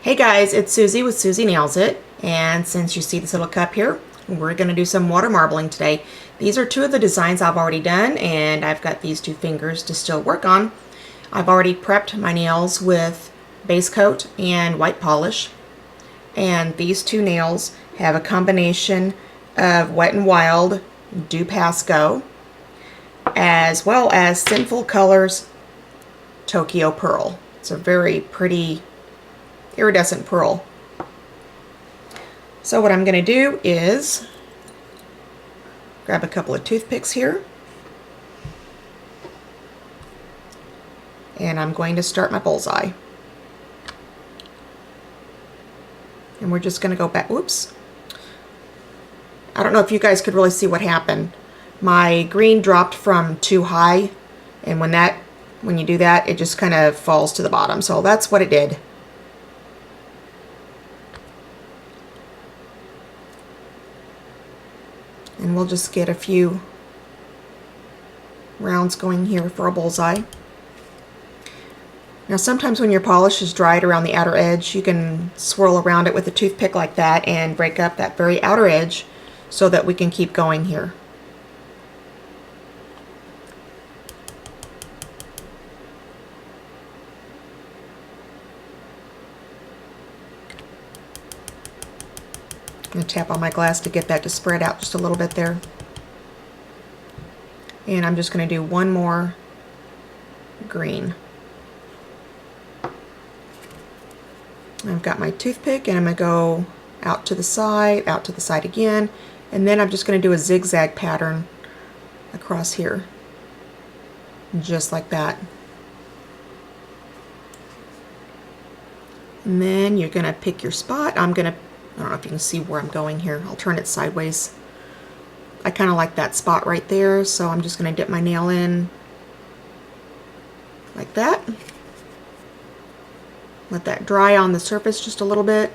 Hey guys, it's Susie with Susie Nails It, and since you see this little cup here, we're going to do some water marbling today. These are two of the designs I've already done, and I've got these two fingers to still work on. I've already prepped my nails with base coat and white polish, and these two nails have a combination of Wet n Wild Do Pass Go, as well as Sinful Colors Tokyo Pearl. It's a very pretty iridescent pearl. So what I'm going to do is grab a couple of toothpicks here, and I'm going to start my bullseye. And we're just going to go back. Whoops. I don't know if you guys could really see what happened. My green dropped from too high, and when you do that, it just kind of falls to the bottom. So that's what it did. And we'll just get a few rounds going here for a bullseye. Now sometimes when your polish is dried around the outer edge, you can swirl around it with a toothpick like that and break up that very outer edge so that we can keep going here. I'm going to tap on my glass to get that to spread out just a little bit there. And I'm just going to do one more green. I've got my toothpick, and I'm going to go out to the side again, and then I'm just going to do a zigzag pattern across here, just like that. And then you're going to pick your spot. I don't know if you can see where I'm going here. I'll turn it sideways. I kind of like that spot right there, so I'm just going to dip my nail in like that. Let that dry on the surface just a little bit.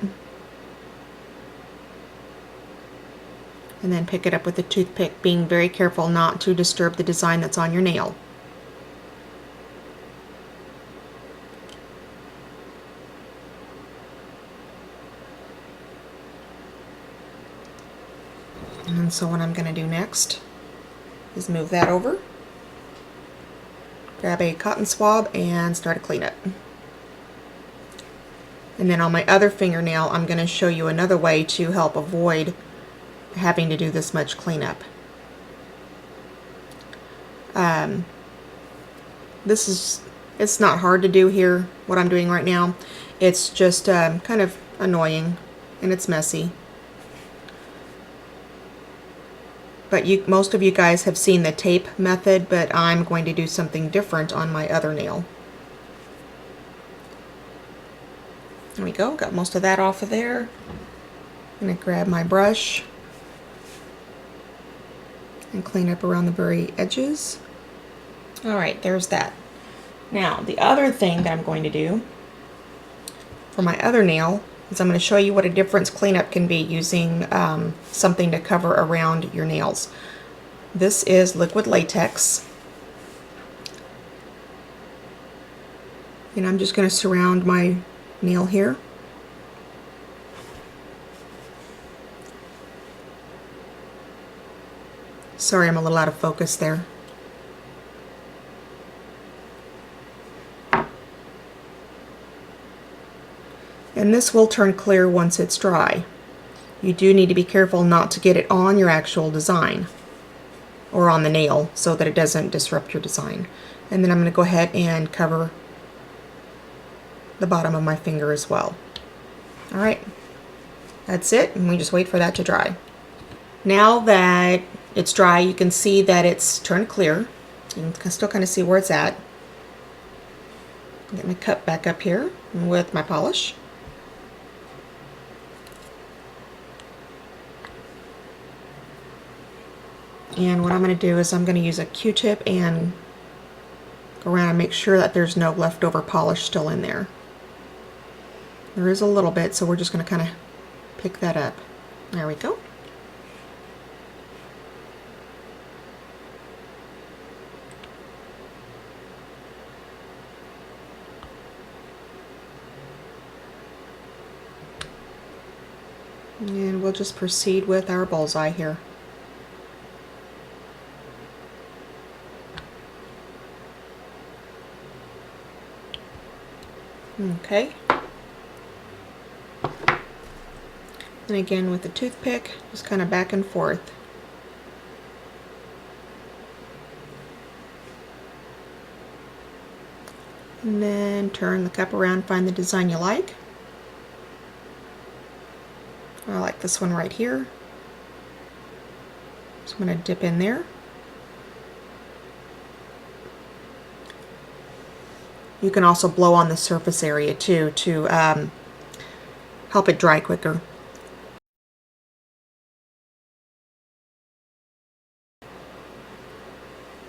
And then pick it up with a toothpick, being very careful not to disturb the design that's on your nail. And so what I'm going to do next is move that over, grab a cotton swab, and start a cleanup. And then on my other fingernail, I'm going to show you another way to help avoid having to do this much cleanup. It's not hard to do here, what I'm doing right now. It's just kind of annoying, and it's messy. But most of you guys have seen the tape method, but I'm going to do something different on my other nail. There we go, got most of that off of there. I'm going to grab my brush and clean up around the very edges. Alright, there's that. Now, the other thing that I'm going to do for my other nail is I'm going to show you what a difference cleanup can be using something to cover around your nails. This is liquid latex. And I'm just going to surround my nail here. Sorry, I'm a little out of focus there. And this will turn clear once it's dry. You do need to be careful not to get it on your actual design or on the nail so that it doesn't disrupt your design. And then I'm going to go ahead and cover the bottom of my finger as well. Alright, that's it, and we just wait for that to dry. Now that it's dry, you can see that it's turned clear. You can still kind of see where it's at. Get my cup back up here with my polish. And what I'm going to do is I'm going to use a Q-tip and go around and make sure that there's no leftover polish still in there. There is a little bit, so we're just going to kind of pick that up. There we go. And we'll just proceed with our bullseye here. Okay. And again with the toothpick, just kind of back and forth. And then turn the cup around, find the design you like. I like this one right here. So I'm going to dip in there. You can also blow on the surface area too to help it dry quicker.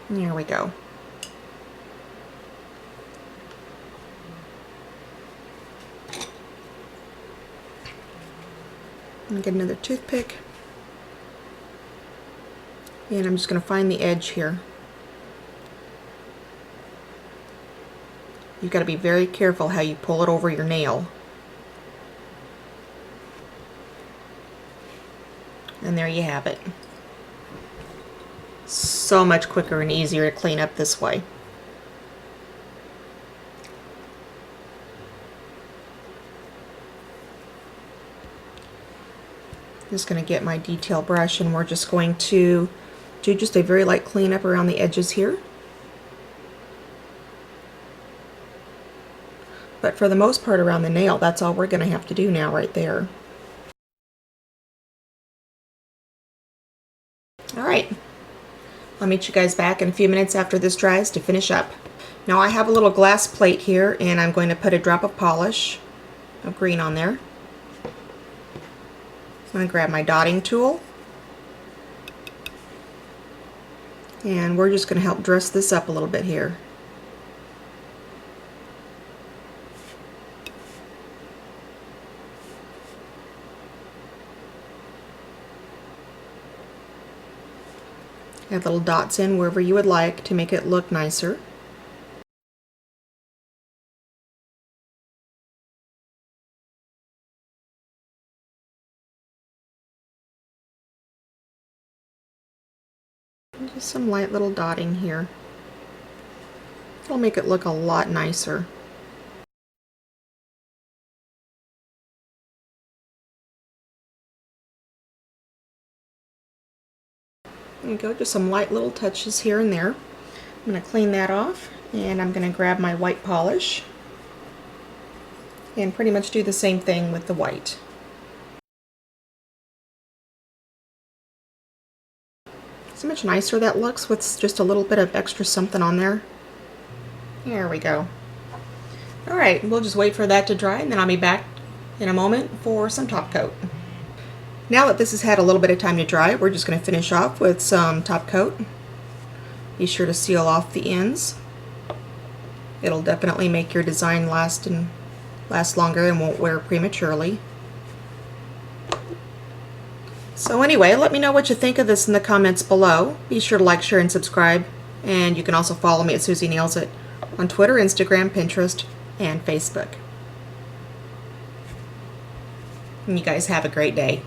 There we go. And get another toothpick. And I'm just going to find the edge here. You've got to be very careful how you pull it over your nail. And there you have it. So much quicker and easier to clean up this way. Just going to get my detail brush, and we're just going to do just a very light cleanup around the edges here. But for the most part around the nail, that's all we're going to have to do now right there. Alright, I'll meet you guys back in a few minutes after this dries to finish up. Now I have a little glass plate here, and I'm going to put a drop of polish of green on there. I'm going to grab my dotting tool, and we're just going to help dress this up a little bit here. Add little dots in wherever you would like to make it look nicer. Just some light little dotting here. It'll make it look a lot nicer. There you go, just some light little touches here and there. I'm going to clean that off, and I'm going to grab my white polish and pretty much do the same thing with the white. See how much nicer that looks with just a little bit of extra something on there. There we go. Alright, we'll just wait for that to dry, and then I'll be back in a moment for some top coat. Now that this has had a little bit of time to dry, we're just going to finish off with some top coat. Be sure to seal off the ends. It'll definitely make your design last longer and won't wear prematurely. So anyway, let me know what you think of this in the comments below. Be sure to like, share, and subscribe. And you can also follow me at Susie Nails It on Twitter, Instagram, Pinterest, and Facebook. And you guys have a great day.